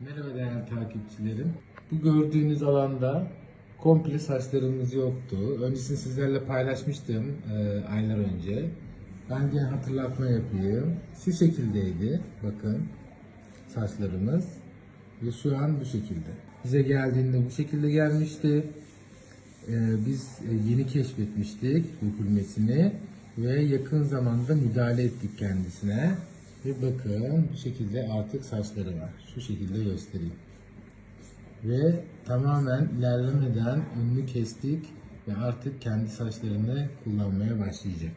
Merhaba değerli takipçilerim. Bu gördüğünüz alanda komple saçlarımız yoktu. Öncesini sizlerle paylaşmıştım aylar önce. Ben gene hatırlatma yapayım. Şu şekildeydi. Bakın saçlarımız. Ve şu an bu şekilde. Bize geldiğinde bu şekilde gelmişti. Biz yeni keşfetmiştik dökülmesini ve yakın zamanda müdahale ettik kendisine. Ve bakın bu şekilde artık saçları var. Şu şekilde göstereyim. Ve tamamen ilerlemeden önünü kestik ve artık kendi saçlarını kullanmaya başlayacak.